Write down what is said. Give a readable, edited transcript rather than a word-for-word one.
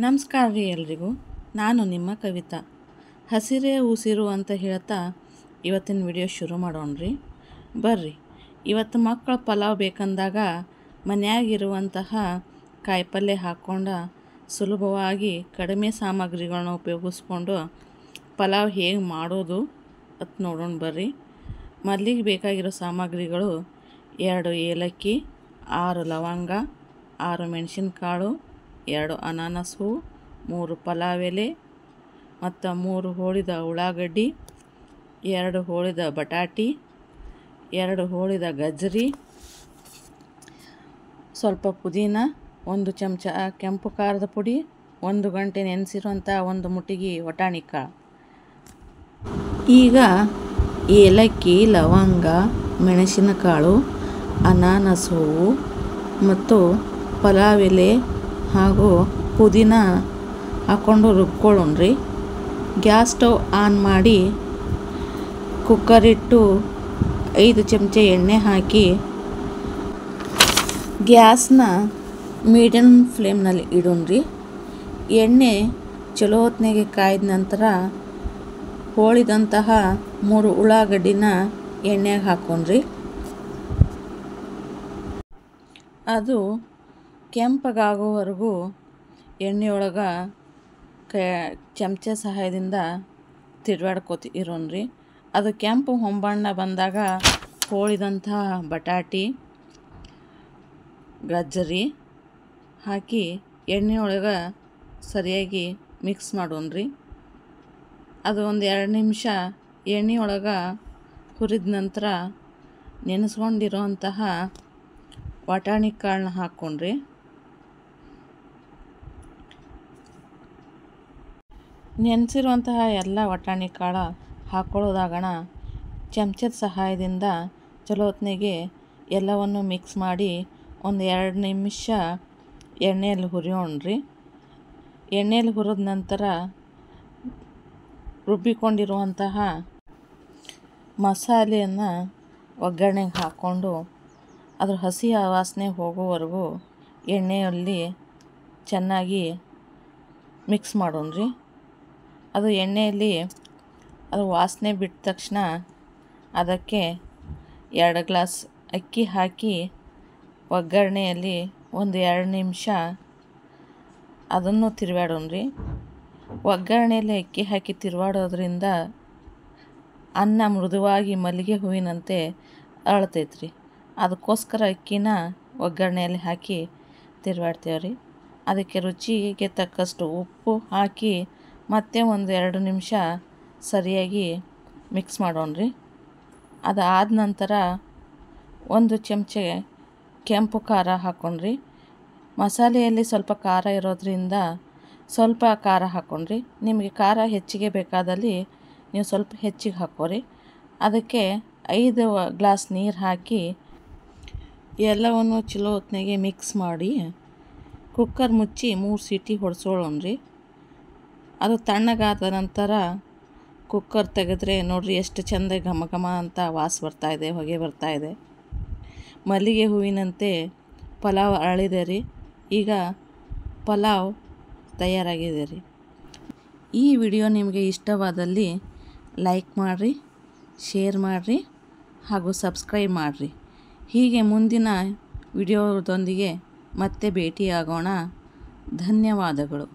ನಮಸ್ಕಾರ ರೀ ಎಲ್ರಿಗೂ. ನಾನು ನಿಮ್ಮ ಕವಿತಾ. ಹಸಿರೇ ಉಸಿರು ಅಂತ ಹೇಳ್ತಾ ಇವತ್ತಿನ ವಿಡಿಯೋ ಶುರು ಮಾಡೋಣ್ರಿ. ಬರ್ರಿ, ಇವತ್ತು ಮಕ್ಕಳು ಪಲಾವ್ ಬೇಕಂದಾಗ ಮನೆಯಾಗಿರುವಂತಹ ಕಾಯಿಪಲ್ಯ ಹಾಕ್ಕೊಂಡು ಸುಲಭವಾಗಿ ಕಡಿಮೆ ಸಾಮಗ್ರಿಗಳನ್ನ ಉಪಯೋಗಿಸ್ಕೊಂಡು ಪಲಾವ್ ಹೇಗೆ ಮಾಡೋದು ಅಂತ ನೋಡೋಣ ಬರ್ರಿ. ಮೊದಲಿಗೆ ಬೇಕಾಗಿರೋ ಸಾಮಗ್ರಿಗಳು 2 ಏಲಕ್ಕಿ, 6 ಲವಂಗ, 6 ಮೆಣಸಿನಕಾಳು, 2 ಅನಾನಸ್ ಹೂವು, 3 ಪಲಾವ್ ಎಲೆ ಮತ್ತು 3 ಹೋಳಿದ ಉಳ್ಳಾಗಡ್ಡಿ, 2 ಹೋಳಿದ ಬಟಾಟಿ, 2 ಹೋಳಿದ ಗಜ್ಜರಿ, ಸ್ವಲ್ಪ ಪುದೀನ, 1 ಚಮಚ ಕೆಂಪು ಖಾರದ ಪುಡಿ, 1 ಗಂಟೆ ನೆನೆಸಿರುವಂಥ 1 ಮುಟ್ಟಿಗೆ ವಟಾಣಿ ಕಾಳು. ಈಗ ಏಲಕ್ಕಿ, ಲವಂಗ, ಮೆಣಸಿನಕಾಳು, ಅನಾನಸ್ ಹೂವು ಮತ್ತು ಪಲಾವ್ ಎಲೆ ಹಾಗೂ ಪುದೀನ ಹಾಕ್ಕೊಂಡು ರುಬ್ಕೊಳ್ಳೋಣ್ರಿ. ಗ್ಯಾಸ್ ಸ್ಟವ್ ಆನ್ ಮಾಡಿ ಕುಕ್ಕರ್ ಇಟ್ಟು 5 ಚಮಚ ಎಣ್ಣೆ ಹಾಕಿ ಗ್ಯಾಸ್ನ ಮೀಡಿಯಮ್ ಫ್ಲೇಮ್ನಲ್ಲಿ ಇಡೋಣ್ರಿ. ಎಣ್ಣೆ ಚಲೋ ಹೊತ್ತಿನಾಗೆ ಕಾಯ್ದ ನಂತರ ಹೋಳಿದಂತಹ 3 ಉಳ್ಳಾಗಡ್ಡಿನ ಎಣ್ಣೆಗೆ ಹಾಕ್ಕೊಂಡ್ರಿ. ಅದು ಕೆಂಪಗಾಗೋವರೆಗೂ ಎಣ್ಣೆಯೊಳಗೆ ಚಮಚ ಸಹಾಯದಿಂದ ತಿರುವಾಡ್ಕೋತಿ ಇರೋಣ್ರಿ. ಅದು ಕೆಂಪು ಹೊಂಬಣ್ಣ ಬಂದಾಗ ಹೋಳಿದಂಥ ಬಟಾಟಿ, ಗಜ್ಜರಿ ಹಾಕಿ ಎಣ್ಣೆಯೊಳಗೆ ಸರಿಯಾಗಿ ಮಿಕ್ಸ್ ಮಾಡೋಣ್ರಿ. ಅದು ಒಂದು 2 ನಿಮಿಷ ಎಣ್ಣೆಯೊಳಗೆ ಹುರಿದ ನಂತರ ನೆನೆಸ್ಕೊಂಡಿರೋಂತಹ ವಟಾಣಿ ಕಾಳನ್ನ ಹಾಕ್ಕೊಂಡ್ರಿ. ನೆನೆಸಿರುವಂತಹ ಎಲ್ಲ ವಟಾಣಿ ಕಾಳು ಹಾಕ್ಕೊಳ್ಳೋದಾಗಣ ಚಮಚದ ಸಹಾಯದಿಂದ ಚಲೋ ಹೊತ್ತಿನಾಗೆ ಎಲ್ಲವನ್ನು ಮಿಕ್ಸ್ ಮಾಡಿ ಒಂದು 2 ನಿಮಿಷ ಎಣ್ಣೆಯಲ್ಲಿ ಹುರಿಯೋಣ್ರಿ. ಎಣ್ಣೆಯಲ್ಲಿ ಹುರಿದ ನಂತರ ರುಬ್ಬಿಕೊಂಡಿರುವಂತಹ ಮಸಾಲೆಯನ್ನು ಒಗ್ಗರಣೆಗೆ ಹಾಕ್ಕೊಂಡು ಅದ್ರ ಹಸಿ ವಾಸನೆ ಹೋಗೋವರೆಗೂ ಎಣ್ಣೆಯಲ್ಲಿ ಚೆನ್ನಾಗಿ ಮಿಕ್ಸ್ ಮಾಡೋಣ್ರಿ. ಅದು ಎಣ್ಣೆಯಲ್ಲಿ ಅದು ವಾಸನೆ ಬಿಟ್ಟ ತಕ್ಷಣ ಅದಕ್ಕೆ 2 ಗ್ಲಾಸ್ ಅಕ್ಕಿ ಹಾಕಿ ಒಗ್ಗರಣೆಯಲ್ಲಿ ಒಂದು 2 ನಿಮಿಷ ಅದನ್ನು ತಿರುವಾಡೋಣ್ರಿ. ಒಗ್ಗರಣೆಯಲ್ಲಿ ಅಕ್ಕಿ ಹಾಕಿ ತಿರುವಾಡೋದ್ರಿಂದ ಅನ್ನ ಮೃದುವಾಗಿ ಮಲ್ಲಿಗೆ ಹೂವಿನಂತೆ ಅರಳ್ತೈತ್ರಿ. ಅದಕ್ಕೋಸ್ಕರ ಅಕ್ಕಿನ ಒಗ್ಗರಣೆಯಲ್ಲಿ ಹಾಕಿ ತಿರುವಾಡ್ತೇವ್ರಿ. ಅದಕ್ಕೆ ರುಚಿಗೆ ತಕ್ಕಷ್ಟು ಉಪ್ಪು ಹಾಕಿ ಮತ್ತೆ ಒಂದು 2 ನಿಮಿಷ ಸರಿಯಾಗಿ ಮಿಕ್ಸ್ ಮಾಡೋಣ್ರಿ. ಅದಾದ ನಂತರ 1 ಚಮಚ ಕೆಂಪು ಖಾರ ಹಾಕ್ಕೊಂಡ್ರಿ. ಮಸಾಲೆಯಲ್ಲಿ ಸ್ವಲ್ಪ ಖಾರ ಇರೋದ್ರಿಂದ ಸ್ವಲ್ಪ ಖಾರ ಹಾಕ್ಕೊಂಡ್ರಿ. ನಿಮಗೆ ಖಾರ ಹೆಚ್ಚಿಗೆ ಬೇಕಾದಲ್ಲಿ ನೀವು ಸ್ವಲ್ಪ ಹೆಚ್ಚಿಗೆ ಹಾಕ್ಕೋರಿ. ಅದಕ್ಕೆ 5 ಗ್ಲಾಸ್ ನೀರು ಹಾಕಿ ಎಲ್ಲವನ್ನು ಚಲೋ ಹೊತ್ತಿನಾಗೆ ಮಿಕ್ಸ್ ಮಾಡಿ ಕುಕ್ಕರ್ ಮುಚ್ಚಿ 3 ಸೀಟಿ ಹೊಡೆಸೋಳಣ್ರಿ. ಅದು ತಣ್ಣಗಾದ ನಂತರ ಕುಕ್ಕರ್ ತೆಗೆದ್ರೆ ನೋಡಿರಿ ಎಷ್ಟು ಚೆಂದ ಘಮ ಘಮ ಅಂತ ವಾಸ ಬರ್ತಾಯಿದೆ, ಹೊಗೆ ಬರ್ತಾಯಿದೆ. ಮಲ್ಲಿಗೆ ಹೂವಿನಂತೆ ಪಲಾವ್ ಅರಳಿದೆ ರೀ. ಈಗ ಪಲಾವ್ ತಯಾರಾಗಿದೆ ರೀ. ಈ ವಿಡಿಯೋ ನಿಮಗೆ ಇಷ್ಟವಾದಲ್ಲಿ ಲೈಕ್ ಮಾಡಿರಿ, ಶೇರ್ ಮಾಡಿರಿ ಹಾಗೂ ಸಬ್ಸ್ಕ್ರೈಬ್ ಮಾಡಿರಿ. ಹೀಗೆ ಮುಂದಿನ ವಿಡಿಯೋದೊಂದಿಗೆ ಮತ್ತೆ ಭೇಟಿಯಾಗೋಣ. ಧನ್ಯವಾದಗಳು.